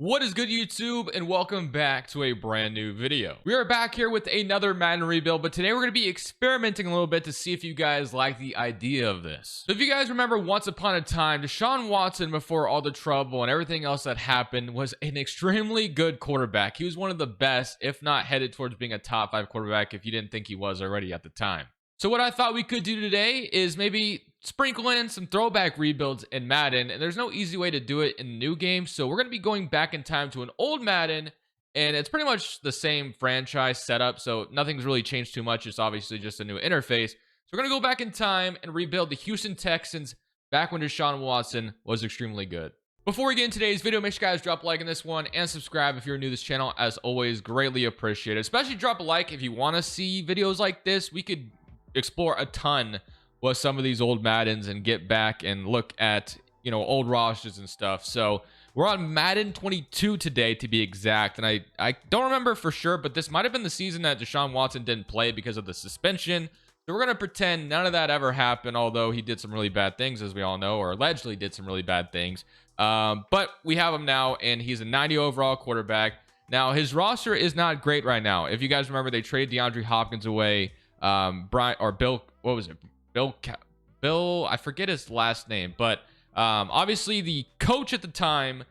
What is good, YouTube, and welcome back to a brand new video. We are back here with another Madden rebuild, but today we're going to be experimenting a little bit to see if you guys like the idea of this. So if you guys remember, once upon a time, Deshaun Watson, before all the trouble and everything else that happened, was an extremely good quarterback. He was one of the best, if not headed towards being a top 5 quarterback if you didn't think he was already at the time. So what I thought we could do today is maybe sprinkle in some throwback rebuilds in Madden, and there's no easy way to do it in the new game, so we're going to be going back in time to an old Madden, and it's pretty much the same franchise setup, so nothing's really changed too much. It's obviously just a new interface. So we're going to go back in time and rebuild the Houston Texans back when Deshaun Watson was extremely good. Before we get into today's video, make sure you guys drop a like on this one and subscribe if you're new to this channel. As always, greatly appreciated. Especially drop a like if you want to see videos like this. We could explore a ton with some of these old Maddens and get back and look at, old rosters and stuff. So we're on Madden 22 today, to be exact, and I don't remember for sure, but this might have been the season that Deshaun Watson didn't play because of the suspension. So we're gonna pretend none of that ever happened, although he did some really bad things, as we all know, or allegedly did some really bad things. But we have him now, and he's a 90 overall quarterback. Now his roster is not great right now. If you guys remember, they traded DeAndre Hopkins away. Bill, what was it? Bill, I forget his last name, but obviously the coach at the time,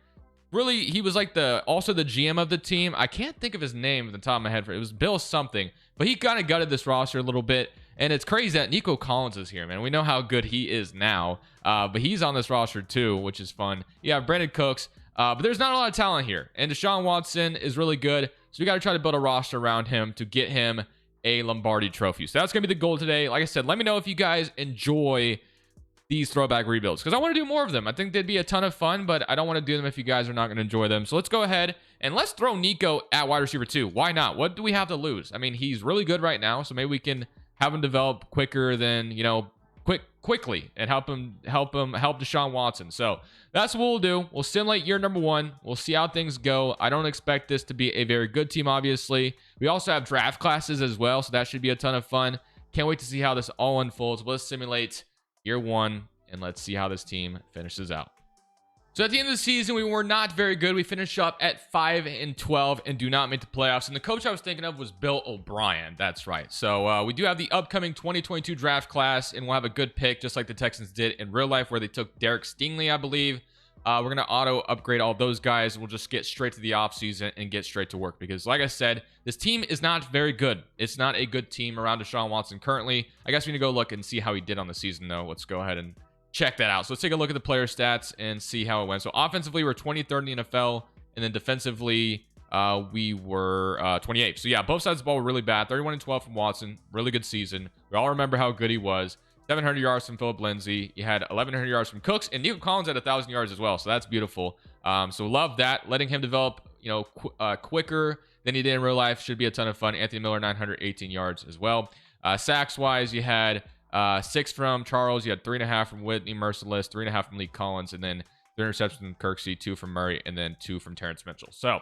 really, he was like also the GM of the team. I can't think of his name at the top of my head. It was Bill something, but he kind of gutted this roster a little bit, and it's crazy that Nico Collins is here, man. We know how good he is now, but he's on this roster too, which is fun. Yeah, Brandon Cooks, but there's not a lot of talent here, and Deshaun Watson is really good, so we got to try to build a roster around him to get him a Lombardi trophy. So that's gonna be the goal today. Like I said, let me know if you guys enjoy these throwback rebuilds, because I want to do more of them. I think they'd be a ton of fun, but I don't want to do them if you guys are not going to enjoy them. So let's go ahead and let's throw Nico at wide receiver 2. Why not? What do we have to lose? I mean, he's really good right now, so maybe we can have him develop quicker than, quickly, and help Deshaun Watson. So that's what we'll do. We'll simulate year number 1. We'll see how things go. I don't expect this to be a very good team, obviously. We also have draft classes as well, so that should be a ton of fun. Can't wait to see how this all unfolds. Let's simulate year 1, and let's see how this team finishes out. So at the end of the season, we were not very good. We finished up at 5-12 and do not make the playoffs. And the coach I was thinking of was Bill O'Brien. That's right. So we do have the upcoming 2022 draft class, and we'll have a good pick, just like the Texans did in real life, where they took Derek Stingley, I believe. We're going to auto upgrade all those guys. We'll just get straight to the offseason and get straight to work, because like I said, this team is not very good. It's not a good team around Deshaun Watson currently. I guess we need to go look and see how he did on the season, though. Let's go ahead and check that out. So let's take a look at the player stats and see how it went. So offensively, we're 23rd in the NFL, and then defensively, we were 28th. So yeah, both sides of the ball were really bad. 31-12 from Watson, really good season. We all remember how good he was. 700 yards from Philip Lindsay. You had 1,100 yards from Cooks, and Nico Collins had 1,000 yards as well. So that's beautiful. So love that. Letting him develop, quicker than he did in real life should be a ton of fun. Anthony Miller, 918 yards as well. Sacks wise, you had 6 from Charles. You had 3.5 from Whitney Merciless, 3.5 from Lee Collins, and then 3 interceptions from Kirksey, 2 from Murray, and then 2 from Terrence Mitchell. So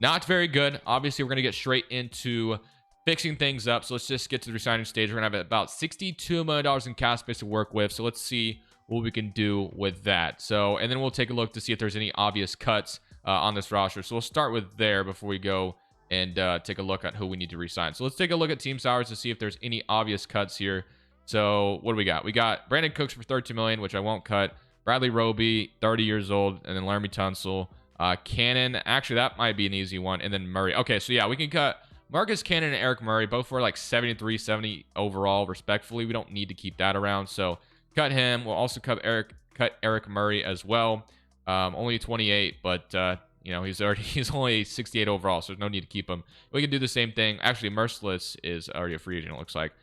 not very good. Obviously, we're going to get straight into fixing things up. So let's just get to the resigning stage. We're gonna have about $62 million in cap space to work with. So let's see what we can do with that. So, and then we'll take a look to see if there's any obvious cuts on this roster. So we'll start with there before we go and take a look at who we need to resign. So let's take a look at team salaries to see if there's any obvious cuts here. So what do we got? We got Brandon Cooks for $32 million, which I won't cut. Bradley Roby, 30 years old, and then Laramie Tunsil. Cannon, actually that might be an easy one, and then Murray. Okay, so yeah, we can cut Marcus Cannon and Eric Murray, both were like 73, 70 overall, respectfully. We don't need to keep that around, so cut him. We'll also cut Eric Murray as well. Only 28, but he's only 68 overall, so there's no need to keep him. We can do the same thing. Actually, Merciless is already a free agent, it looks like.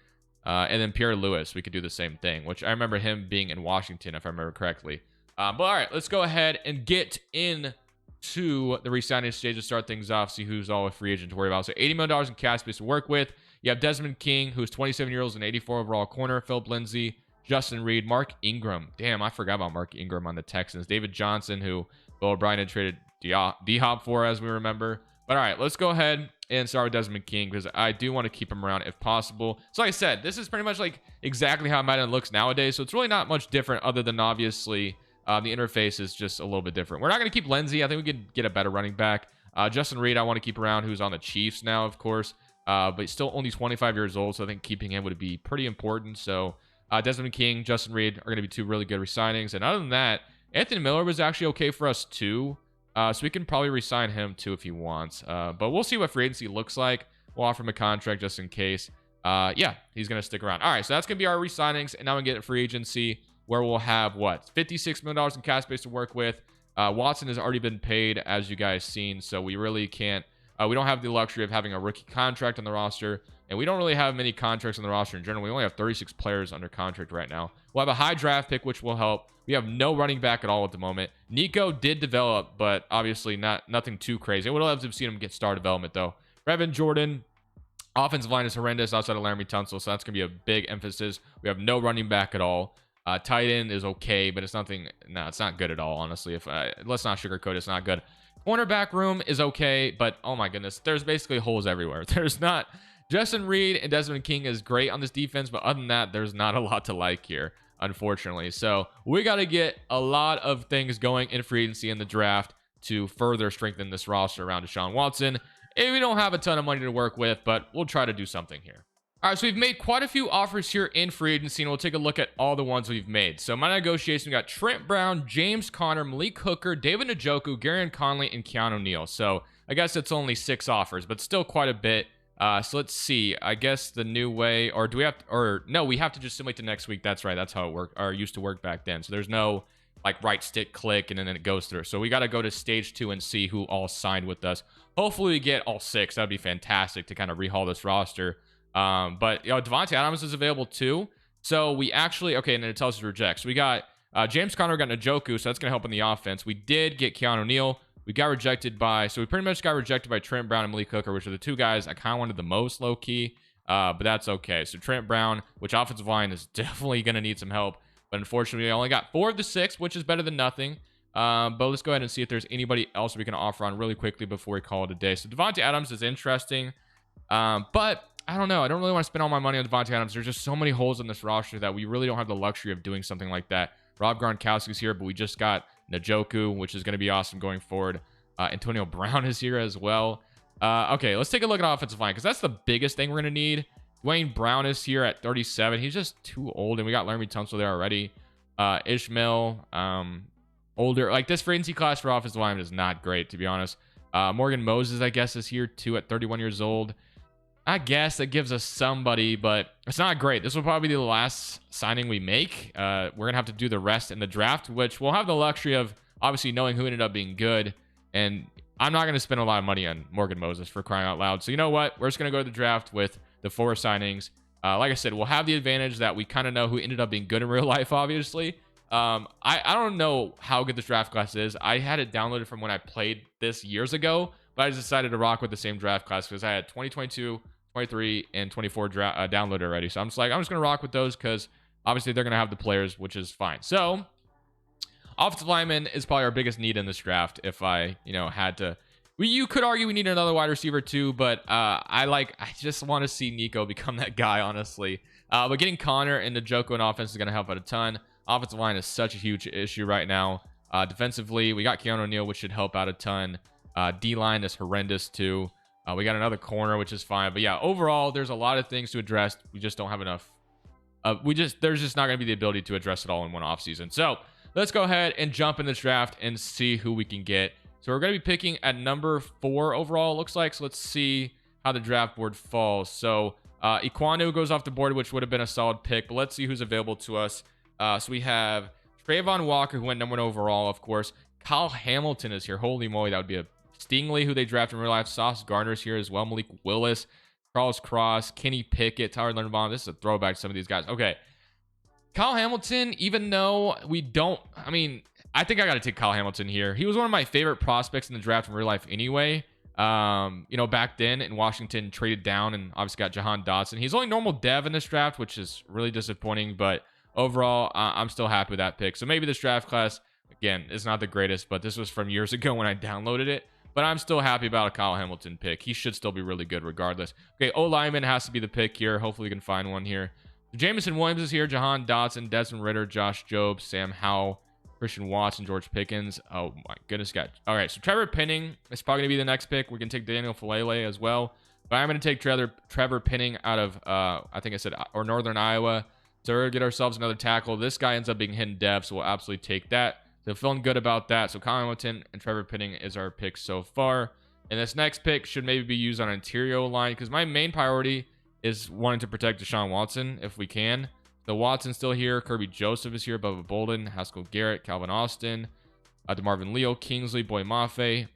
And then Pierre Lewis, we could do the same thing, which I remember him being in Washington, if I remember correctly. But all right, let's go ahead and get in to the re-signing stage to start things off, see who's all a free agent to worry about. So $80 million in cap space to work with. You have Desmond King, who's 27 years old and 84 overall corner. Philip Lindsay, Justin Reed, Mark Ingram. Damn, I forgot about Mark Ingram on the Texans. David Johnson, who Bill O'Brien had traded D-Hop for, as we remember. But all right, let's go ahead and start with Desmond King, because I do want to keep him around if possible. So like I said, this is pretty much like exactly how Madden looks nowadays. So it's really not much different, other than obviously The interface is just a little bit different. We're not going to keep Lindsey. I think we could get a better running back. Justin Reed, I want to keep around, who's on the Chiefs now, of course, but still only 25 years old, so I think keeping him would be pretty important. So Desmond King, Justin Reed are going to be two really good re-signings. And other than that, Anthony Miller was actually okay for us too, so we can probably re-sign him too if he wants. But we'll see what free agency looks like. We'll offer him a contract just in case. Yeah, he's going to stick around. All right, so that's going to be our re-signings, and now we get free agency where we'll have, what, $56 million in cap space to work with. Watson has already been paid, as you guys seen, so we really can't, we don't have the luxury of having a rookie contract on the roster, and we don't really have many contracts on the roster in general. We only have 36 players under contract right now. We'll have a high draft pick, which will help. We have no running back at all at the moment. Nico did develop, but obviously nothing too crazy. I would love to have seen him get star development, though. Brevin Jordan, offensive line is horrendous outside of Laramie Tunsil, so that's going to be a big emphasis. We have no running back at all. Tight end is okay, but it's nothing. No, it's not good at all, honestly. If let's not sugarcoat it, it's not good. Cornerback room is okay, but oh my goodness, there's basically holes everywhere. There's not. Justin Reed and Desmond King is great on this defense, but other than that, there's not a lot to like here, unfortunately. So we got to get a lot of things going in free agency and the draft to further strengthen this roster around Deshaun Watson. And we don't have a ton of money to work with, but we'll try to do something here. All right, so we've made quite a few offers here in free agency, and we'll take a look at all the ones we've made. So my negotiation, we got Trent Brown, James Conner, Malik Hooker, David Njoku, Garyon Conley, and Keanu Neal. So I guess it's only 6 offers, but still quite a bit. So let's see. I guess the new way, or do we have to, or no, we have to just simulate to next week. That's right. That's how it worked, or used to work back then. So there's no like right stick click and then it goes through. So we got to go to stage 2 and see who all signed with us. Hopefully we get all 6. That'd be fantastic to kind of rehaul this roster. But Devontae Adams is available too. So we actually, okay, and then it tells us to reject. So we got James Conner, got Njoku, so that's going to help in the offense. We did get Keanu Neal. We got rejected by, so we pretty much got rejected by Trent Brown and Malik Hooker, which are the 2 guys I kind of wanted the most low key. But that's okay. So Trent Brown, which offensive line is definitely going to need some help. But unfortunately, we only got 4 of the 6, which is better than nothing. But let's go ahead and see if there's anybody else we can offer on really quickly before we call it a day. So Devontae Adams is interesting. But I don't know. I don't really want to spend all my money on Devontae Adams. There's just so many holes in this roster that we really don't have the luxury of doing something like that. Rob Gronkowski's here, but we just got Njoku, which is going to be awesome going forward. Antonio Brown is here as well. Okay, let's take a look at offensive line because that's the biggest thing we're going to need. Dwayne Brown is here at 37. He's just too old, and we got Laramie Tunsil there already. Ishmael, older. Like, this free agency class for offensive lineman is not great, to be honest. Morgan Moses, I guess, is here too at 31 years old. I guess that gives us somebody, but it's not great. This will probably be the last signing we make. We're going to have to do the rest in the draft, which we'll have the luxury of obviously knowing who ended up being good. And I'm not going to spend a lot of money on Morgan Moses, for crying out loud. So you know what? We're just going to go to the draft with the 4 signings. Like I said, we'll have the advantage that we kind of know who ended up being good in real life, obviously. I don't know how good this draft class is. I had it downloaded from when I played this years ago, but I just decided to rock with the same draft class because I had 2022, 23, and 24 downloaded already. So I'm just going to rock with those because obviously they're going to have the players, which is fine. So offensive lineman is probably our biggest need in this draft. If I, had to, you could argue we need another wide receiver too, but I just want to see Nico become that guy, honestly. But getting Connor and Njoku in offense is going to help out a ton. Offensive line is such a huge issue right now. Defensively, we got Keanu Neal, which should help out a ton. D-line is horrendous too. We got another corner, which is fine. But yeah, overall, there's a lot of things to address. We just don't have enough. There's just not going to be the ability to address it all in one offseason. So let's go ahead and jump in this draft and see who we can get. So we're going to be picking at number 4 overall, it looks like. So let's see how the draft board falls. So Iquanu goes off the board, which would have been a solid pick. But let's see who's available to us. So we have Trayvon Walker, who went number 1 overall, of course. Kyle Hamilton is here. Holy moly, that would be a Stingley, who they drafted in real life. Sauce Gardner's here as well. Malik Willis, Charles Cross, Kenny Pickett, Tyler Linderbaum. This is a throwback to some of these guys. Okay. Kyle Hamilton, even though we don't, I think I got to take Kyle Hamilton here. He was one of my favorite prospects in the draft in real life anyway. Back then in Washington, traded down and obviously got Jahan Dotson. He's only normal dev in this draft, which is really disappointing, but overall, I'm still happy with that pick. So maybe this draft class, again, is not the greatest, but this was from years ago when I downloaded it. But I'm still happy about a Kyle Hamilton pick. He should still be really good regardless. Okay, O-lineman has to be the pick here. Hopefully we can find one here. Jameson Williams is here. Jahan Dotson, Desmond Ritter, Josh Jobe, Sam Howell, Christian Watson, George Pickens. Oh my goodness, God. All right, so Trevor Penning is probably gonna be the next pick. We can take Daniel Falele as well, but I'm gonna take Trevor Penning out of I think I said or Northern Iowa. So we're gonna get ourselves another tackle. This guy ends up being hidden dev, so we'll absolutely take that. So feeling good about that. So Kyle Hamilton and Trevor Penning is our pick so far. And this next pick should maybe be used on an interior line because my main priority is wanting to protect Deshaun Watson if we can. So Watson's still here. Kirby Joseph is here. Bubba Bolden, Haskell Garrett, Calvin Austin, DeMarvin Leo, Kingsley, Boy Mafe,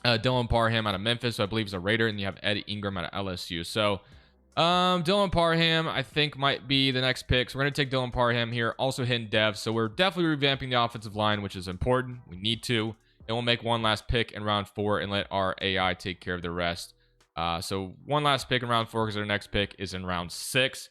Dylan Parham out of Memphis, so I believe he's a Raider, and you have Eddie Ingram out of LSU. So Dylan Parham, I think, might be the next pick. So we're going to take Dylan Parham here, also hidden dev. So we're definitely revamping the offensive line, which is important. We need to. And we'll make one last pick in round 4 and let our AI take care of the rest. So one last pick in round 4 because our next pick is in round 6.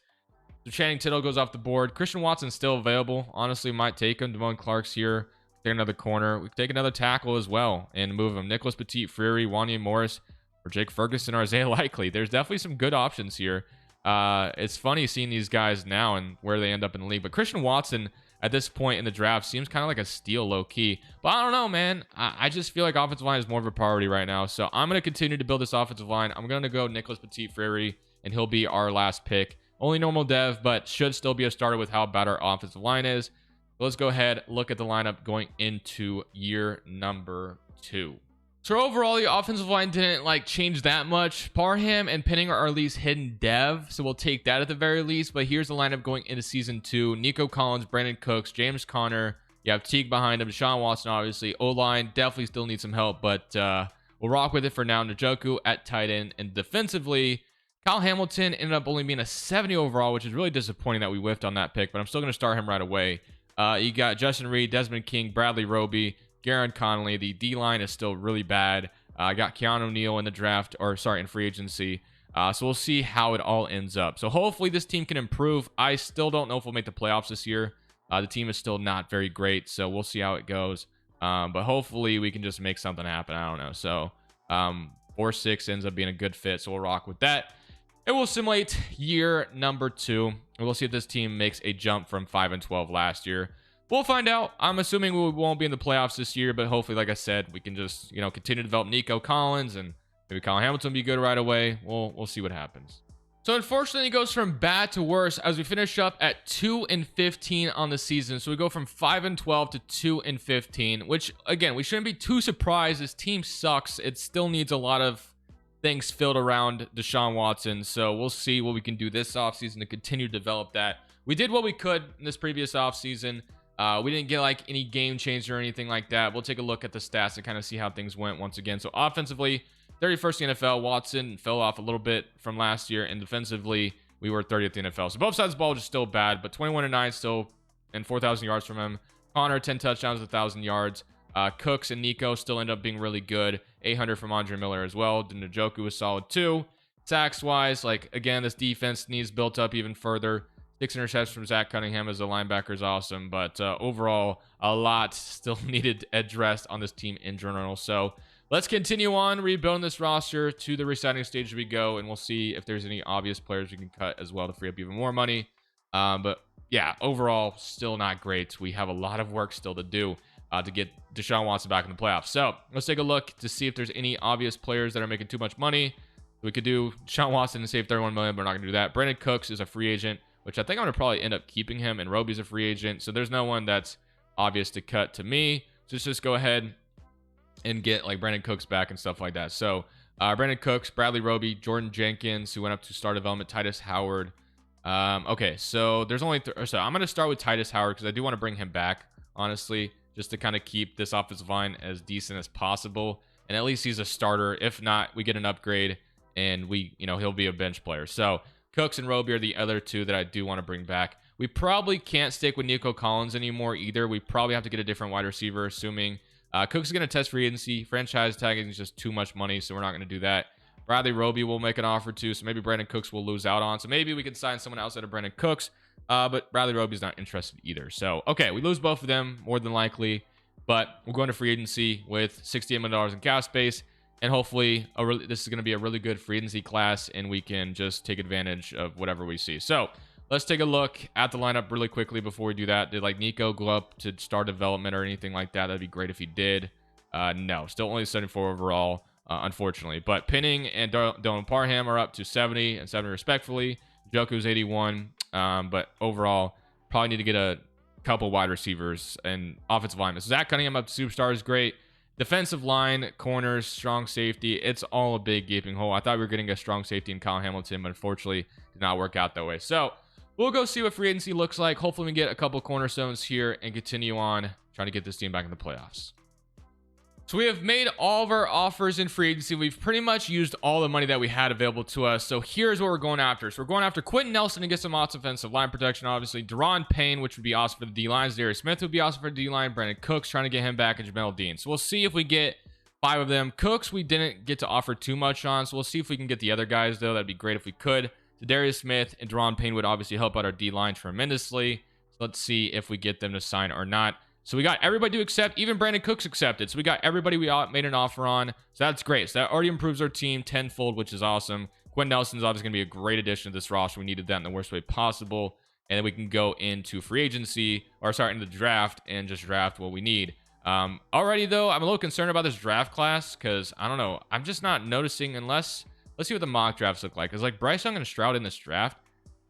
So Channing Tittle goes off the board. Christian Watson's still available. Honestly, might take him. Devon Clark's here. Take another corner. We can take another tackle as well and move him. Nicholas Petit, Freary, Wanya Morris, or Jake Ferguson, or Isaiah Likely. There's definitely some good options here. It's funny seeing these guys now and where they end up in the league. But Christian Watson at this point in the draft seems kind of like a steal low-key. But I don't know, man. I just feel like offensive line is more of a priority right now. So I'm going to continue to build this offensive line. I'm going to go Nicholas Petit, Freary, and he'll be our last pick. Only normal dev, but should still be a starter with how bad our offensive line is. So let's go ahead, look at the lineup going into year number 2. So overall, the offensive line didn't change that much. Parham and Penning are at least hidden dev, so we'll take that at the very least. But here's the lineup going into season 2. Nico Collins, Brandon Cooks, James Conner. You have Teague behind him. Deshaun Watson, obviously. O-line definitely still needs some help, but we'll rock with it for now. Njoku at tight end. And defensively, Kyle Hamilton ended up only being a 70 overall, which is really disappointing that we whiffed on that pick, but I'm still going to start him right away. You got Justin Reed, Desmond King, Bradley Roby, Garon Connolly. The D-line is still really bad. I got Keanu Neal in the draft, in free agency. So we'll see how it all ends up. So hopefully this team can improve. I still don't know if we'll make the playoffs this year. The team is still not very great, so we'll see how it goes. But hopefully we can just make something happen. I don't know. So 4-6 ends up being a good fit, so we'll rock with that. It will simulate year number 2. We'll see if this team makes a jump from 5-12 last year. We'll find out. I'm assuming we won't be in the playoffs this year, but hopefully, like I said, we can just, continue to develop Nico Collins and maybe Kyle Hamilton be good right away. We'll see what happens. So unfortunately, it goes from bad to worse as we finish up at 2-15 on the season. So we go from 5-12 to 2-15, which again, we shouldn't be too surprised. This team sucks. It still needs a lot of things filled around Deshaun Watson. So we'll see what we can do this offseason to continue to develop that. We did what we could in this previous offseason. We didn't get any game changer or anything like that. We'll take a look at the stats and kind of see how things went once again. So offensively, 31st in the NFL. Watson fell off a little bit from last year, and defensively, we were 30th in the NFL. So both sides of the ball just still bad, but 21-9 still, and 4,000 yards from him. Connor, 10 touchdowns, 1,000 yards. Cooks and Nico still end up being really good. 800 from Andre Miller as well. Njoku was solid too. Sacks wise, again, this defense needs built up even further. 6 interceptions from Zach Cunningham as a linebacker is awesome, but overall, a lot still needed addressed on this team in general. So let's continue on rebuilding this roster to the resigning stage as we go, and we'll see if there's any obvious players we can cut as well to free up even more money. But yeah, overall, still not great. We have a lot of work still to do to get Deshaun Watson back in the playoffs. So let's take a look to see if there's any obvious players that are making too much money. We could do Deshaun Watson and save 31 million, but we're not going to do that. Brandon Cooks is a free agent, which I think I'm going to probably end up keeping him, and Roby's a free agent. So there's no one that's obvious to cut to me. Just go ahead and get Brandon Cooks back and stuff like that. So Brandon Cooks, Bradley Roby, Jordan Jenkins, who went up to star development, Titus Howard. Okay, so there's only so I'm going to start with Titus Howard because I do want to bring him back, honestly, just to kind of keep this offensive line as decent as possible. And at least he's a starter. If not, we get an upgrade and he'll be a bench player. So Cooks and Roby are the other two that I do want to bring back. We probably can't stick with Nico Collins anymore either. We probably have to get a different wide receiver, assuming Cooks is going to test free agency. Franchise tagging is just too much money, so we're not going to do that. Bradley Roby will make an offer too, so maybe Brandon Cooks will lose out on. So maybe we can sign someone outside of Brandon Cooks, but Bradley Roby's not interested either. So, okay, we lose both of them, more than likely, but we're going to free agency with $68 million in cap space, and hopefully this is going to be a really good free agency class, and we can just take advantage of whatever we see. So, let's take a look at the lineup really quickly before we do that. Did like Nico go up to start development or anything like that? That'd be great if he did. No, still only 74 overall, unfortunately. But Pinning and Dylan Parham are up to 70 and 70 respectfully. Joku's 81. But overall, probably need to get a couple wide receivers and offensive linemen. So Zach Cunningham up to superstar is great. Defensive line, corners, strong safety. It's all a big gaping hole. I thought we were getting a strong safety in Kyle Hamilton, but unfortunately did not work out that way. So we'll go see what free agency looks like. Hopefully we get a couple cornerstones here and continue on trying to get this team back in the playoffs. So we have made all of our offers in free agency. We've pretty much used all the money that we had available to us. So here's what we're going after. So we're going after Quentin Nelson to get some offensive line protection, obviously. Deron Payne, which would be awesome for the D-line. Darius Smith would be awesome for the D-line. Brandon Cooks, trying to get him back, and Jamel Dean. So we'll see if we get 5 of them. Cooks, we didn't get to offer too much on. So we'll see if we can get the other guys, though. That'd be great if we could. So Darius Smith and Deron Payne would obviously help out our D-line tremendously. So let's see if we get them to sign or not. So we got everybody to accept. Even Brandon Cooks accepted. So we got everybody we made an offer on. So that's great. So that already improves our team tenfold, which is awesome. Quentin Nelson's obviously going to be a great addition to this roster. We needed that in the worst way possible. And then we can go into free agency, or sorry, into the draft, and just draft what we need. Already, though, I'm a little concerned about this draft class because, I don't know, I'm just not noticing unless... Let's see what the mock drafts look like. Because, like, Bryce Young and Stroud in this draft.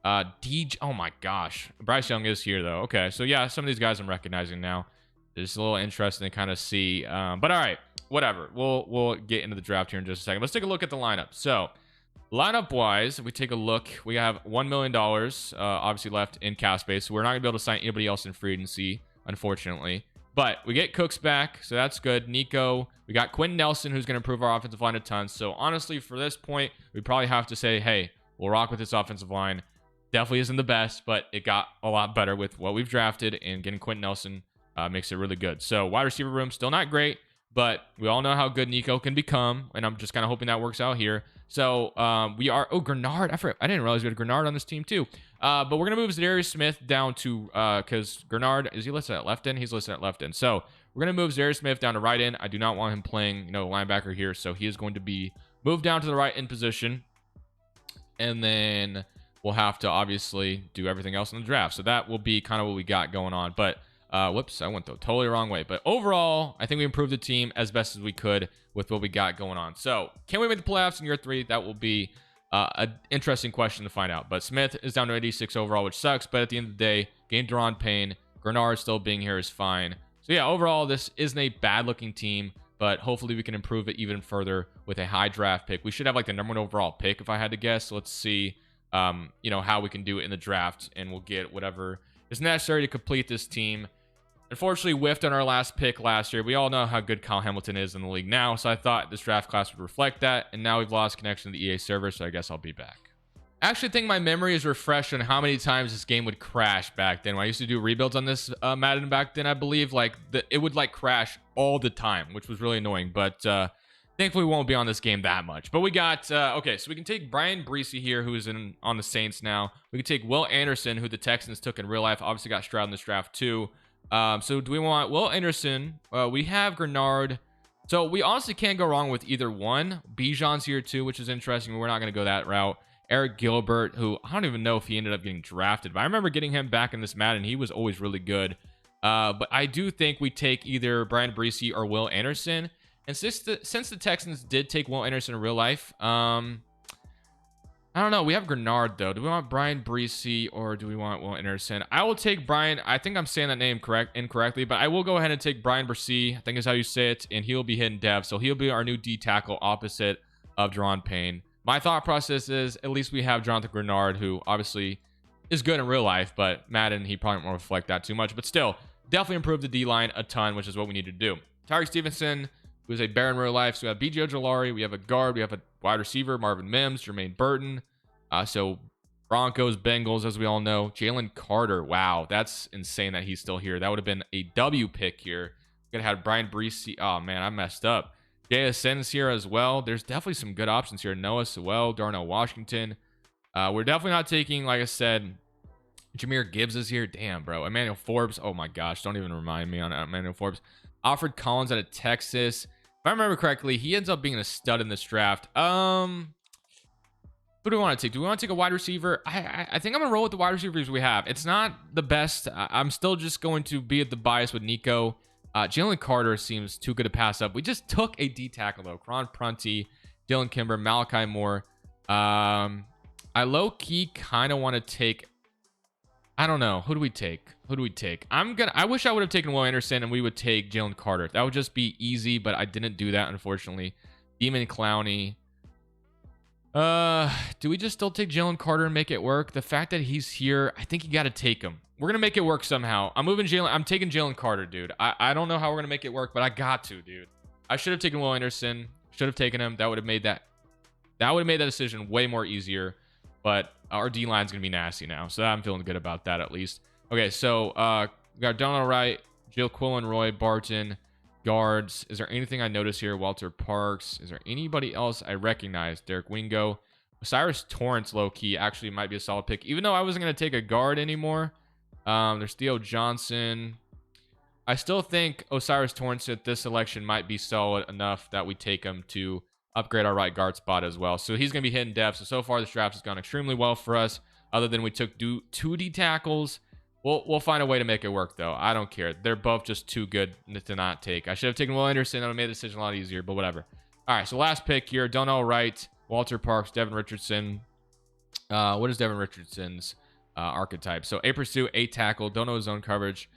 Oh my gosh. Bryce Young is here though. Okay, so yeah, some of these guys I'm recognizing now. It's a little interesting to kind of see. But all right, whatever. We'll get into the draft here in just a second. Let's take a look at the lineup. So lineup wise, if we take a look, we have $1 million obviously left in cap space. So we're not gonna be able to sign anybody else in free agency, unfortunately. But we get Cooks back, so that's good. Nico, we got Quentin Nelson, who's gonna improve our offensive line a ton. So honestly, for this point, we probably have to say, hey, we'll rock with this offensive line. Definitely isn't the best, but it got a lot better with what we've drafted, and getting Quentin Nelson makes it really good. So wide receiver room, still not great, but we all know how good Nico can become, and I'm just kind of hoping that works out here. So we are, Grenard, I didn't realize we had Grenard on this team too. But we're going to move Darius Smith down to, because Grenard, is he listed at left end? He's listed at left end. So we're going to move Darius Smith down to right end. I do not want him playing, linebacker here, so he is going to be moved down to the right end position. And then we'll have to obviously do everything else in the draft. So that will be kind of what we got going on. But whoops, I went the totally wrong way. But overall, I think we improved the team as best as we could with what we got going on. So can we make the playoffs in year 3? That will be an interesting question to find out. But Smith is down to 86 overall, which sucks. But at the end of the day, gained Deron Payne. Grenard still being here is fine. So yeah, overall, this isn't a bad looking team, but hopefully we can improve it even further with a high draft pick. We should have like the #1 overall pick if I had to guess. So let's see, how we can do it in the draft, and we'll get whatever is necessary to complete this team. Unfortunately, whiffed on our last pick last year. We all know how good Kyle Hamilton is in the league now, so I thought this draft class would reflect that, and now we've lost connection to the EA server, so I guess I'll be back. I actually think my memory is refreshed on how many times this game would crash back then. When I used to do rebuilds on this Madden back then, I believe it would crash all the time, which was really annoying. But thankfully, we won't be on this game that much. But we got okay, so we can take Brian Breesy here, who is on the Saints now. We can take Will Anderson, who the Texans took in real life. Obviously, got Stroud in this draft too. So do we want Will Anderson? We have Grenard. So we honestly can't go wrong with either one. Bijan's here too, which is interesting. We're not going to go that route. Eric Gilbert, who I don't even know if he ended up getting drafted, but I remember getting him back in this Madden. He was always really good. But I do think we take either Brian Breesy or Will Anderson. And since the Texans did take Will Anderson in real life, I don't know. We have Grenard, though. Do we want Brian Breesy or do we want Will Anderson? I will take Brian. I think I'm saying that name incorrectly, but I will go ahead and take Brian Breesy, I think is how you say it, and he'll be hitting dev. So he'll be our new D tackle opposite of Deron Payne. My thought process is at least we have Jonathan Grenard, who obviously is good in real life, but Madden, he probably won't reflect that too much. But still, definitely improve the D-line a ton, which is what we need to do. Tyreek Stevenson, who is a bear in real life. So we have BJ Ojolari, we have a guard, we have a wide receiver, Marvin Mims, Jermaine Burton. So Broncos, Bengals, as we all know. Jalen Carter, wow, that's insane that he's still here. That would have been a W pick here. We could have had Brian Breesy. Oh, man, I messed up. JSN's here as well. There's definitely some good options here. Noah Sewell, Darnell Washington. We're definitely not taking, like I said, Jahmyr Gibbs is here. Damn, bro. Emmanuel Forbes. Oh, my gosh. Don't even remind me on Emmanuel Forbes. Alfred Collins out of Texas. If I remember correctly, he ends up being a stud in this draft. Who do we want to take? Do we want to take a wide receiver? I think I'm gonna roll with the wide receivers we have. It's not the best. I'm still just going to be at the bias with Nico. Jalen Carter seems too good to pass up. We just took a D tackle though. Karan Prunty, Dylan Kimber, Malachi Moore. I low key kind of want to take. I don't know. Who do we take? Who do we take? I wish I would have taken Will Anderson and we would take Jalen Carter. That would just be easy, but I didn't do that unfortunately. Demon Clowney. Do we just still take Jalen Carter and make it work? The fact that he's here, I think you got to take him. We're gonna make it work somehow. I'm taking Jalen Carter, dude. I don't know how we're gonna make it work, but I got to, dude. I should have taken Will Anderson. Should have taken him. That would have made that decision way more easier. But our D line's gonna be nasty now, so I'm feeling good about that at least. Okay, so we got Donald Wright, Jill Quillen, Roy Barton, guards. Is there anything I notice here? Walter Parks. Is there anybody else I recognize? Derek Wingo, Osiris Torrance, low key actually might be a solid pick, even though I wasn't gonna take a guard anymore. There's Theo Johnson. I still think Osiris Torrance at this selection might be solid enough that we take him to upgrade our right guard spot as well. So he's going to be hitting depth. So far, this draft has gone extremely well for us. Other than we took 2D tackles. We'll find a way to make it work, though. I don't care. They're both just too good to not take. I should have taken Will Anderson. That would have made the decision a lot easier, but whatever. All right, so last pick here. Donnell Wright, Walter Parks, Devin Richardson. What is Devin Richardson's archetype? So A pursuit, A tackle. Don't know his zone coverage.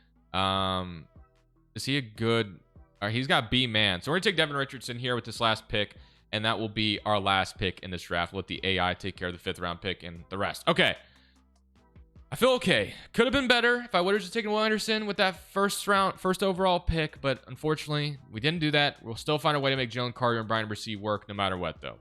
Is he a good... All right, he's got B man. So we're going to take Devin Richardson here with this last pick. And that will be our last pick in this draft. We'll let the AI take care of the 5th round pick and the rest. Okay. I feel okay. Could have been better if I would have just taken Will Anderson with that first overall pick. But unfortunately, we didn't do that. We'll still find a way to make Jalen Carter and Brian Bresee work no matter what, though.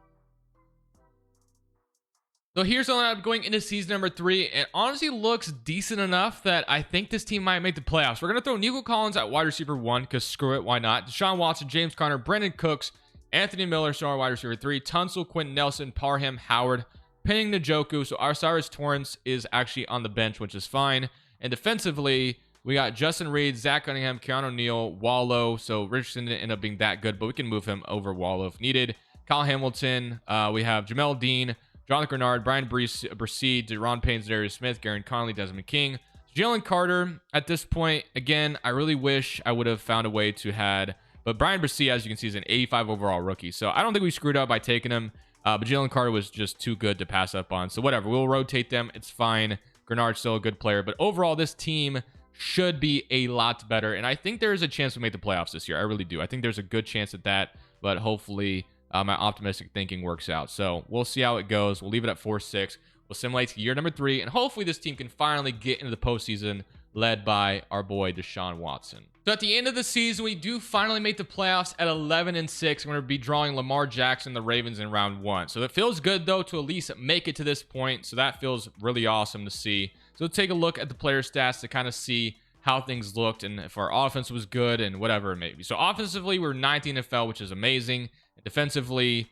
So here's the lineup going into season number 3. And honestly looks decent enough that I think this team might make the playoffs. We're going to throw Nico Collins at wide receiver 1 because screw it. Why not? Deshaun Watson, James Conner, Brandon Cooks, Anthony Miller, star wide receiver 3, Tunsil, Quentin Nelson, Parham, Howard, Penning Njoku. So Osiris Torrance is actually on the bench, which is fine. And defensively, we got Justin Reed, Zach Cunningham, Keanu Neal, Wallow. So Richardson didn't end up being that good, but we can move him over Wallow if needed. Kyle Hamilton. We have Jamel Dean, Jonathan Grenard, Brian Bresee, Deron Payne, Darius Smith, Garen Conley, Desmond King. Jalen Carter, at this point, again, I really wish I would have found a way to had... But Brian Bresee, as you can see, is an 85 overall rookie. So I don't think we screwed up by taking him. But Jalen Carter was just too good to pass up on. So whatever. We'll rotate them. It's fine. Grenard's still a good player. But overall, this team should be a lot better. And I think there is a chance we make the playoffs this year. I really do. I think there's a good chance at that. But hopefully, my optimistic thinking works out. So we'll see how it goes. We'll leave it at 4-6. We'll simulate year number 3. And hopefully this team can finally get into the postseason led by our boy Deshaun Watson. So at the end of the season, we do finally make the playoffs at 11-6. We're going to be drawing Lamar Jackson, the Ravens, in round 1. So it feels good, though, to at least make it to this point. So that feels really awesome to see. So let's take a look at the player stats to kind of see how things looked and if our offense was good and whatever it may be. So offensively, we were 9th in the NFL, which is amazing. Defensively,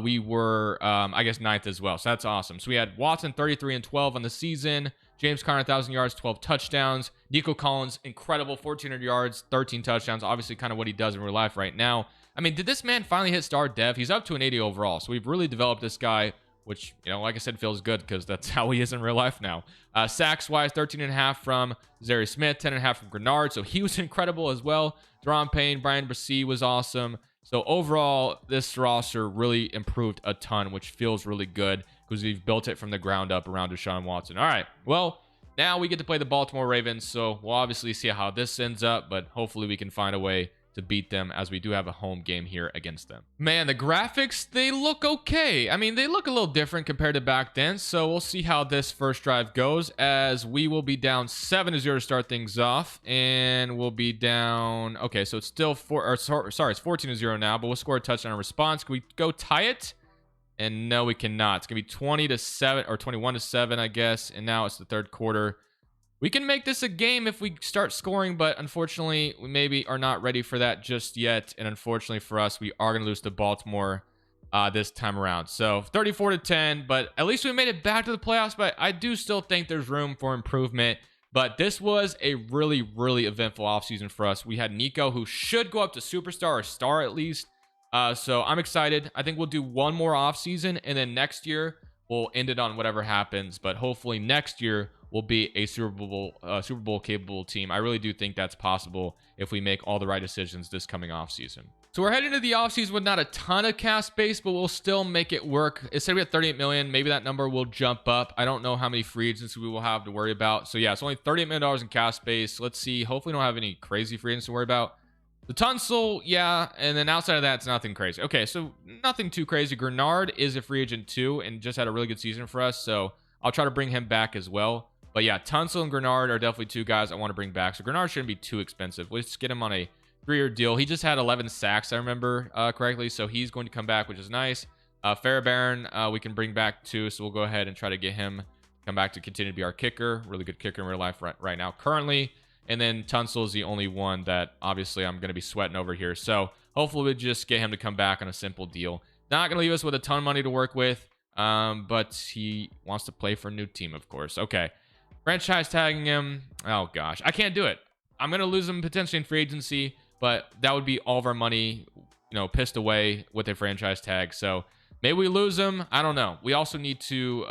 we were, I guess, 9th as well. So that's awesome. So we had Watson 33-12 on the season. James Conner, 1,000 yards, 12 touchdowns. Nico Collins, incredible, 1,400 yards, 13 touchdowns. Obviously, kind of what he does in real life right now. I mean, did this man finally hit star dev? He's up to an 80 overall. So we've really developed this guy, which, you know, like I said, feels good because that's how he is in real life now. Sacks-wise, 13.5 from Zary Smith, 10.5 from Grenard. So he was incredible as well. Deron Payne, Brian Bresee was awesome. So overall, this roster really improved a ton, which feels really good because we've built it from the ground up around Deshaun Watson. All right, well, now we get to play the Baltimore Ravens, so we'll obviously see how this ends up, but hopefully we can find a way to beat them as we do have a home game here against them. Man, the graphics, they look okay. I mean, they look a little different compared to back then, so we'll see how this first drive goes as we will be down 7-0 to start things off, and we'll be down... Okay, so it's still it's 14-0 now, but we'll score a touchdown response. Can we go tie it? And no, we cannot. It's going to be 20-7 or 21-7, I guess, and now it's the third quarter. We can make this a game if we start scoring, but unfortunately, we maybe are not ready for that just yet. And unfortunately for us, we are going to lose to Baltimore this time around. So 34-10, but at least we made it back to the playoffs. But I do still think there's room for improvement. But this was a really, really eventful offseason for us. We had Nico, who should go up to superstar or star at least. So I'm excited. I think we'll do one more offseason, and then next year we'll end it on whatever happens. But hopefully next year will be a Super Bowl capable team. I really do think that's possible if we make all the right decisions this coming offseason. So we're heading into the offseason with not a ton of cap space, but we'll still make it work. It said we had 38 million. Maybe that number will jump up. I don't know how many free agents we will have to worry about. So yeah, it's only $38 million in cap space. Let's see. Hopefully we don't have any crazy free agents to worry about. The Tunsil, yeah, and then outside of that, it's nothing crazy. Okay, so nothing too crazy. Grenard is a free agent too, and just had a really good season for us, so I'll try to bring him back as well. But yeah, Tunsil and Grenard are definitely two guys I want to bring back. So Grenard shouldn't be too expensive. Let's get him on a 3-year deal. He just had 11 sacks, I remember correctly, so he's going to come back, which is nice. Fairbairn, we can bring back too, so we'll go ahead and try to get him come back to continue to be our kicker. Really good kicker in real life right now currently. And then Tunsil is the only one that obviously I'm going to be sweating over here. So hopefully we just get him to come back on a simple deal. Not going to leave us with a ton of money to work with, but he wants to play for a new team, of course. Okay. Franchise tagging him. Oh, gosh. I can't do it. I'm going to lose him potentially in free agency, but that would be all of our money, pissed away with a franchise tag. So maybe we lose him. I don't know. We also need to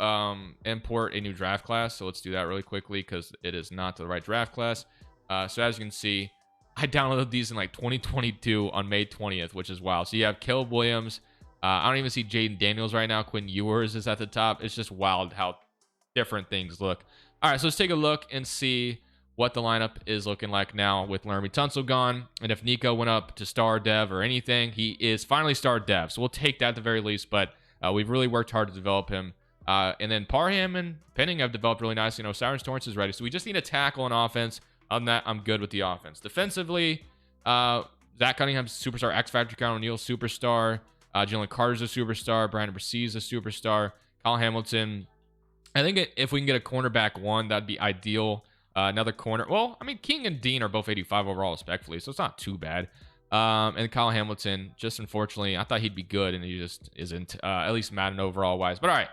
import a new draft class. So let's do that really quickly because it is not the right draft class. So as you can see, I downloaded these in like 2022 on May 20th, which is wild. So you have Caleb Williams. I don't even see Jaden Daniels right now. Quinn Ewers is at the top. It's just wild how different things look. All right, so let's take a look and see what the lineup is looking like now with Laramie Tunsil gone. And if Nico went up to star dev or anything, he is finally star dev. So we'll take that at the very least, but we've really worked hard to develop him. And then Parham and Penning have developed really nicely. Cyrus Torrance is ready. So we just need a tackle on offense. Other than that, I'm good with the offense. Defensively, Zach Cunningham's superstar, X Factor, Conor O'Neal superstar, Jalen Carter's a superstar, Brandon Bressee's a superstar, Kyle Hamilton. I think if we can get a cornerback one, that'd be ideal. Another corner. Well, I mean, King and Dean are both 85 overall, respectfully, so it's not too bad. And Kyle Hamilton, just unfortunately, I thought he'd be good, and he just isn't, at least Madden overall wise. But all right.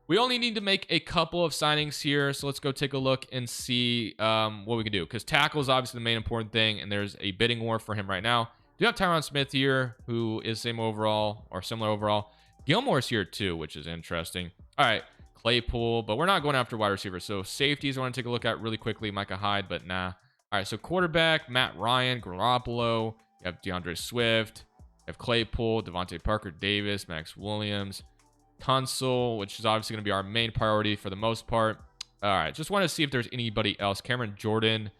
We only need to make a couple of signings here, so let's go take a look and see what we can do. Because tackle is obviously the main important thing, and there's a bidding war for him right now. We do have Tyron Smith here, who is same overall or similar overall. Gilmore's here too, which is interesting. All right, Claypool, but we're not going after wide receiver. So safeties I want to take a look at really quickly. Micah Hyde, but nah. All right, so quarterback, Matt Ryan, Garoppolo. You have DeAndre Swift. You have Claypool, Devontae Parker Davis, Max Williams. Tunsil, which is obviously going to be our main priority for the most part. All right, just want to see if there's anybody else. Cameron Jordan.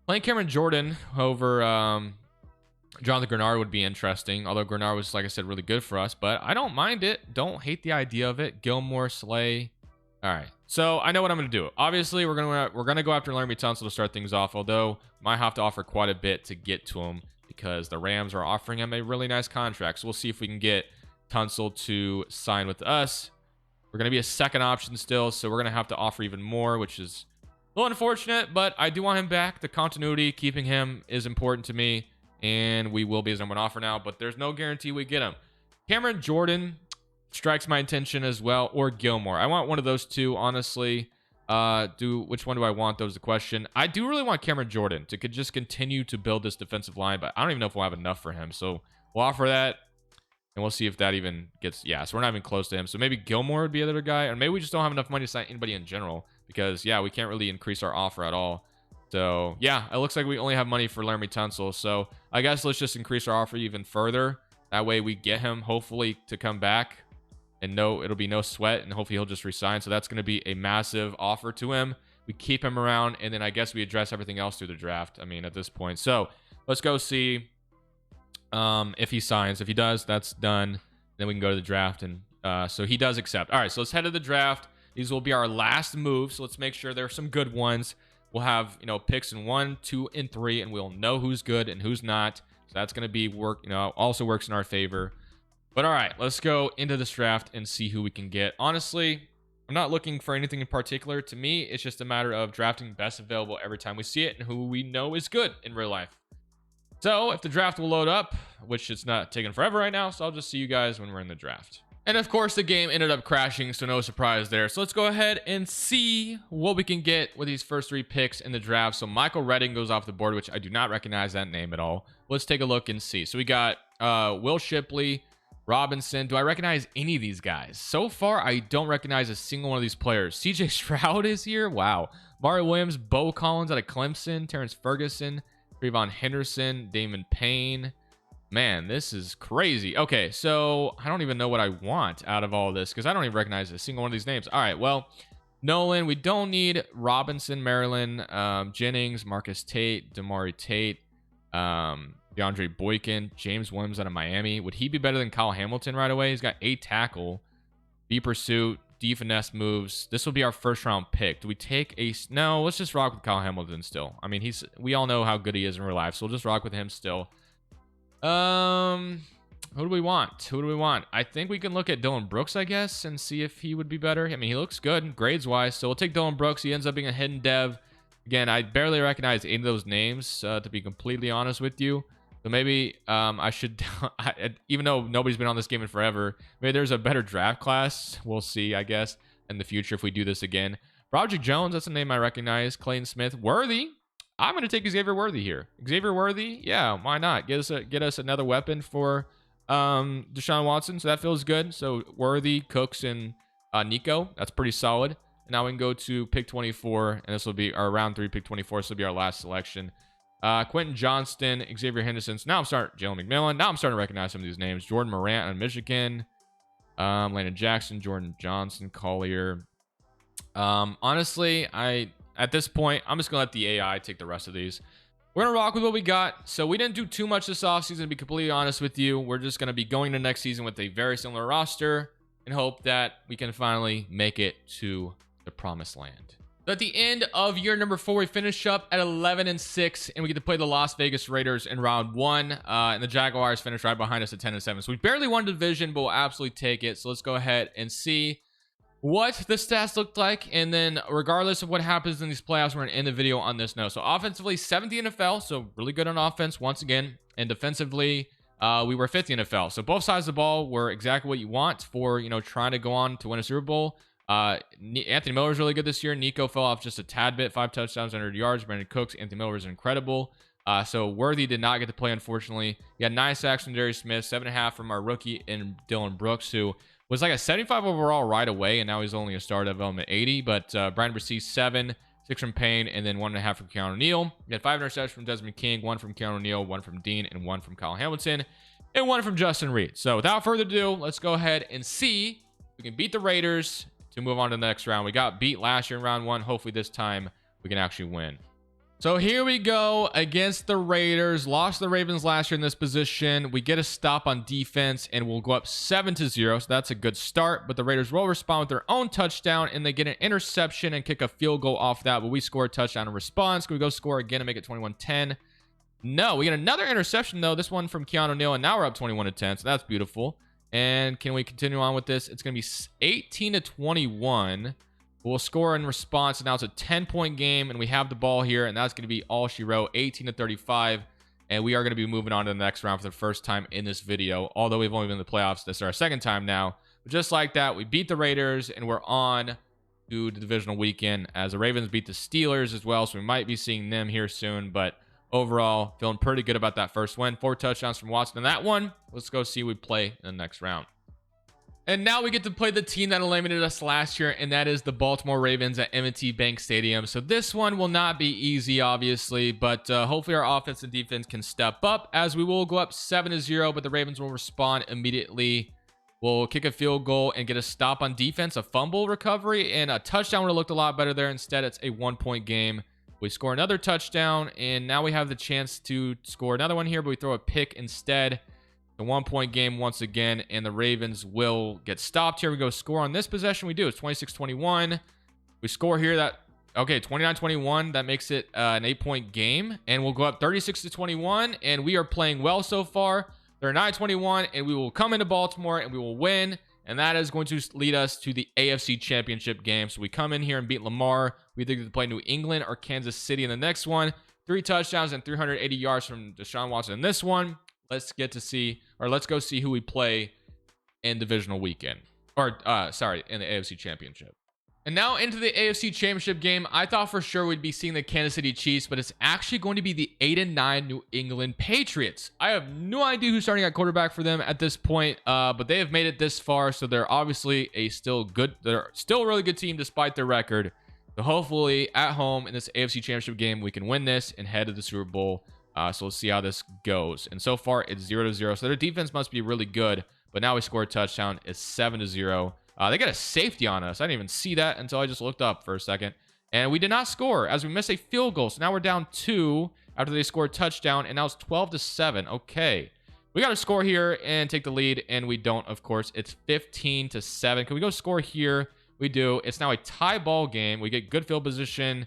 Playing Cameron Jordan over Jonathan Grenard would be interesting. Although Grenard was, like I said, really good for us. But I don't mind it. Don't hate the idea of it. Gilmore, Slay. All right, so I know what I'm going to do. Obviously, we're gonna go after Laramie Tunsil to start things off. Although might have to offer quite a bit to get to him because the Rams are offering him a really nice contract. So we'll see if we can get Tunsil to sign with us. We're going to be a second option still, so we're going to have to offer even more, which is a little unfortunate, but I do want him back. The continuity, keeping him is important to me, and we will be as number one offer now, but there's no guarantee we get him. Cameron Jordan strikes my attention as well, or Gilmore. I want one of those two, honestly. Which one do I want? That was the question. I do really want Cameron Jordan to just continue to build this defensive line, but I don't even know if we'll have enough for him, so we'll offer that. And we'll see if that even gets... Yeah, so we're not even close to him. So maybe Gilmore would be the other guy. Or maybe we just don't have enough money to sign anybody in general. Because, yeah, we can't really increase our offer at all. So, yeah, it looks like we only have money for Laramie Tunsil. So, I guess let's just increase our offer even further. That way we get him, hopefully, to come back. And it'll be no sweat. And hopefully he'll just resign. So, that's going to be a massive offer to him. We keep him around. And then I guess we address everything else through the draft. I mean, at this point. So, let's go see... if he signs. If he does, that's done. Then we can go to the draft. And so he does accept. All right, so let's head to the draft. These will be our last moves. So let's make sure there are some good ones. We'll have, picks in 1, 2, and 3, and we'll know who's good and who's not. So that's going to be also works in our favor. But all right, let's go into this draft and see who we can get. Honestly, I'm not looking for anything in particular. To me, it's just a matter of drafting best available every time we see it and who we know is good in real life. So if the draft will load up, which it's not taking forever right now, so I'll just see you guys when we're in the draft. And of course, the game ended up crashing, so no surprise there. So let's go ahead and see what we can get with these first 3 picks in the draft. So Michael Redding goes off the board, which I do not recognize that name at all. Let's take a look and see. So we got Will Shipley, Robinson. Do I recognize any of these guys? So far, I don't recognize a single one of these players. CJ Stroud is here. Wow. Mario Williams, Bo Collins out of Clemson, Terrence Ferguson, Trayvon Henderson, Damon Payne. Man, this is crazy. Okay, so I don't even know what I want out of all this because I don't even recognize a single one of these names. All right, well, Nolan, we don't need Robinson, Maryland, Jennings, Marcus Tate, Damari Tate, DeAndre Boykin, James Williams out of Miami. Would he be better than Kyle Hamilton right away? He's got A tackle, B pursuit, D finesse moves. This will be our first round pick. Do we take a... No, let's just rock with Kyle Hamilton still. I mean, we all know how good he is in real life, so we'll just rock with him still. Who do we want? Who do we want? I think we can look at Dylan Brooks, I guess, and see if he would be better. I mean, he looks good grades-wise, so we'll take Dylan Brooks. He ends up being a hidden dev. Again, I barely recognize any of those names, to be completely honest with you. So maybe I should, even though nobody's been on this game in forever, maybe there's a better draft class. We'll see, I guess, in the future if we do this again. Broderick Jones, that's a name I recognize. Clayton Smith. Worthy. I'm going to take Xavier Worthy here. Xavier Worthy, yeah, why not? Get us another weapon for Deshaun Watson, so that feels good. So Worthy, Cooks, and Nico, that's pretty solid. And now we can go to pick 24, and this will be our round 3 pick 24. So will be our last selection. Quentin Johnston, Xavier Henderson. So now I'm starting Jalen McMillan. Now I'm starting to recognize some of these names. Jordan Morant on Michigan. Landon Jackson, Jordan Johnson, Collier. Honestly, at this point, I'm just gonna let the AI take the rest of these. We're gonna rock with what we got. So we didn't do too much this offseason, to be completely honest with you. We're just gonna be going to next season with a very similar roster and hope that we can finally make it to the promised land. So at the end of year number 4, we finish up at 11-6, and we get to play the Las Vegas Raiders in round 1. And the Jaguars finish right behind us at 10-7. So we barely won the division, but we'll absolutely take it. So let's go ahead and see what the stats looked like. And then regardless of what happens in these playoffs, we're going to end the video on this note. So offensively, 7th NFL. So really good on offense once again. And defensively, we were 5th NFL. So both sides of the ball were exactly what you want for, trying to go on to win a Super Bowl. Anthony Miller was really good this year. Nico fell off just a tad bit, 5 touchdowns, 100 yards. Brandon Cooks, Anthony Miller was incredible. So Worthy did not get to play, unfortunately. He had 9 sacks from Darius Smith, 7.5 from our rookie and Dylan Brooks, who was like a 75 overall right away, and now he's only a star development 80. But Brian received 7, 6 from Payne, and then 1.5 from Keanu Neal. He had 5 interceptions from Desmond King, 1 from Keanu Neal, 1 from Dean, and 1 from Kyle Hamilton, and 1 from Justin Reed. So without further ado, let's go ahead and see if we can beat the Raiders to move on to the next round. We got beat last year in round 1. Hopefully this time we can actually win. So here we go against the Raiders. Lost the Ravens last year in this position. We get a stop on defense, and we'll go up 7-0. So that's a good start. But the Raiders will respond with their own touchdown, and they get an interception and kick a field goal off that. But we score a touchdown in response. Can we go score again and make it 21-10? No, we get another interception, though. This one from Keanu Neal, and now we're up 21-10. So that's beautiful. And can we continue on with this? It's going to be 18-21. We'll score in response. And now it's a 10-point game, and we have the ball here, and that's going to be all she wrote, 18-35. And we are going to be moving on to the next round for the first time in this video. Although we've only been in the playoffs, this is our second time now. But just like that, we beat the Raiders, and we're on to the divisional weekend as the Ravens beat the Steelers as well. So we might be seeing them here soon, but overall, feeling pretty good about that first win. 4 touchdowns from Watson in that one. Let's go see who we play in the next round. And now we get to play the team that eliminated us last year, and that is the Baltimore Ravens at M&T Bank Stadium. So this one will not be easy, obviously, but hopefully our offense and defense can step up, as we will go up 7-0, but the Ravens will respond immediately. We'll kick a field goal and get a stop on defense, a fumble recovery, and a touchdown would have looked a lot better there. Instead, it's a 1-point game. We score another touchdown, and now we have the chance to score another one here, but we throw a pick instead. The 1-point game once again, and the Ravens will get stopped here. We go score on this possession. We do. It's 26-21. We score here. 29-21. That makes it an 8-point game, and we'll go up 36-21, and we are playing well so far. They're 9-21, and we will come into Baltimore, and we will win, and that is going to lead us to the AFC Championship game. So we come in here and beat Lamar. We either get to play New England or Kansas City in the next one. 3 touchdowns and 380 yards from Deshaun Watson in this one. Let's go see who we play in divisional weekend. In the AFC Championship. And now into the AFC Championship game. I thought for sure we'd be seeing the Kansas City Chiefs, but it's actually going to be the 8-9 New England Patriots. I have no idea who's starting at quarterback for them at this point, but they have made it this far, so they're obviously they're still a really good team despite their record. So hopefully at home in this AFC Championship game, we can win this and head to the Super Bowl. So let's see how this goes. And so far it's 0-0. So their defense must be really good, but now we score a touchdown. It's 7-0. They got a safety on us. I didn't even see that until I just looked up for a second. And we did not score as we missed a field goal. So now we're down 2 after they scored a touchdown. And now it's 12-7. Okay. We got to score here and take the lead. And we don't, of course. It's 15-7. Can we go score here? We do. It's now a tie ball game. We get good field position.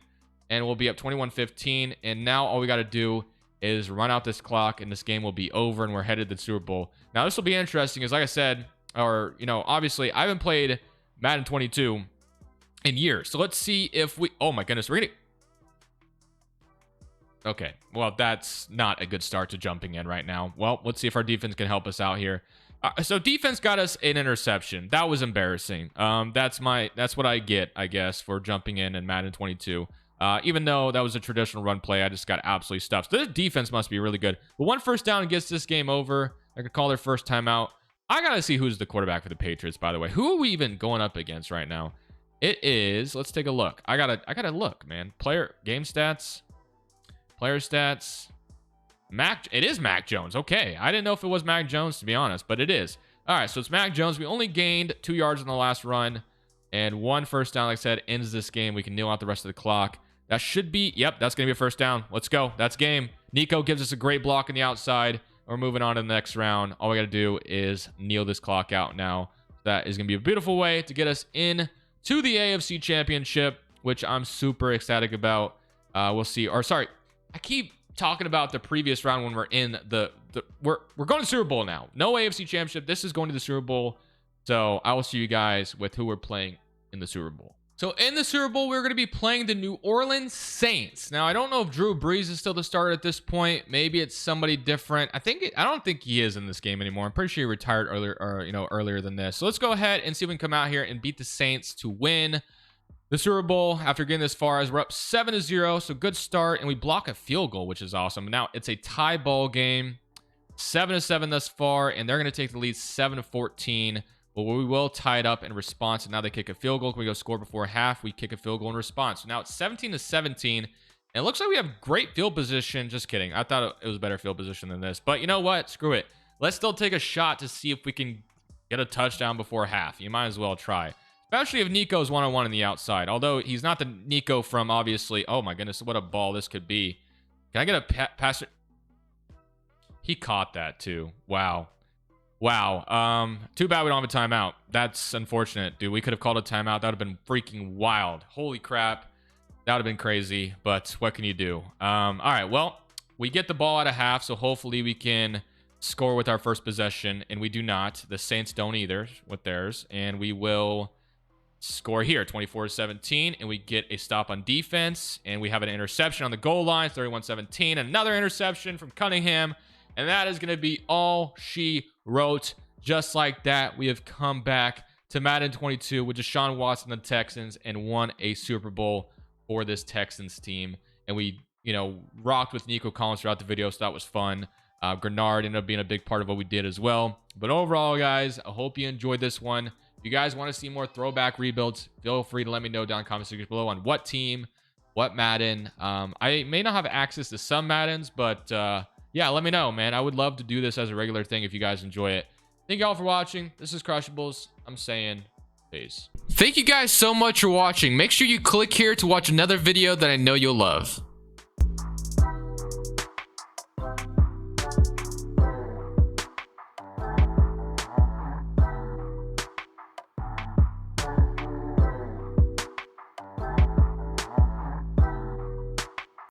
And we'll be up 21-15. And now all we got to do is run out this clock. And this game will be over. And we're headed to the Super Bowl. Now this will be interesting. Because like I said... Or, you know, obviously, I haven't played Madden 22 in years. So let's see if we... Oh, my goodness. We're going to... Okay. Well, that's not a good start to jumping in right now. Well, let's see if our defense can help us out here. So defense got us an interception. That was embarrassing. That's what I get, I guess, for jumping in Madden 22. Even though that was a traditional run play, I just got absolutely stuffed. So this defense must be really good. But one first down gets this game over. I could call their first timeout. I gotta see who's the quarterback for the Patriots, by the way. Who are we even going up against right now? It is, let's take a look. I gotta look, man. Game stats, player stats. It is Mac Jones. Okay. I didn't know if it was Mac Jones, to be honest, but it is. All right, so it's Mac Jones. We only gained 2 yards in the last run, and 1 first down, like I said, ends this game. We can kneel out the rest of the clock. That should be, yep, that's gonna be a first down. Let's go. That's game. Nico gives us a great block on the outside. We're moving on to the next round. All we got to do is kneel this clock out now. That is going to be a beautiful way to get us in to the AFC Championship, which I'm super ecstatic about. We'll see. Or sorry, I keep talking about the previous round when we're in we're going to Super Bowl now. No AFC Championship. This is going to the Super Bowl. So I will see you guys with who we're playing in the Super Bowl. So in the Super Bowl, we're going to be playing the New Orleans Saints. Now, I don't know if Drew Brees is still the starter at this point. Maybe it's somebody different. I don't think he is in this game anymore. I'm pretty sure he retired earlier than this. So let's go ahead and see if we can come out here and beat the Saints to win the Super Bowl after getting this far, as we're up 7-0. So good start, and we block a field goal, which is awesome. Now it's a tie ball game, 7-7 thus far, and they're going to take the lead 7-14. Well, we will tie it up in response, and now they kick a field goal. Can we go score before half? We kick a field goal in response. So now it's 17-17, and it looks like we have great field position. Just kidding. I thought it was better field position than this. But you know what? Screw it. Let's still take a shot to see if we can get a touchdown before half. You might as well try. Especially if Nico's one-on-one on the outside. Although he's not the Nico from, obviously... Oh, my goodness. What a ball this could be. Can I get a pass? He caught that, too. Wow. Wow. Too bad we don't have a timeout. That's unfortunate, dude. We could have called a timeout. That would have been freaking wild. Holy crap. That would have been crazy, but what can you do? All right, well, we get the ball at a half, so hopefully we can score with our first possession, and we do not. The Saints don't either with theirs, and we will score here, 24-17, and we get a stop on defense, and we have an interception on the goal line, 31-17, another interception from Cunningham, and that is going to be all she wrote. Just like that, we have come back to Madden 22 with Deshaun Watson and the Texans and won a Super Bowl for this Texans team. And we, rocked with Nico Collins throughout the video, so that was fun. Grenard ended up being a big part of what we did as well. But overall, guys, I hope you enjoyed this one. If you guys want to see more throwback rebuilds, feel free to let me know down in the comment section below on what team, what Madden. I may not have access to some Maddens, but yeah, let me know, man. I would love to do this as a regular thing if you guys enjoy it. Thank y'all for watching. This is Crushables. I'm saying peace. Thank you guys so much for watching. Make sure you click here to watch another video that I know you'll love.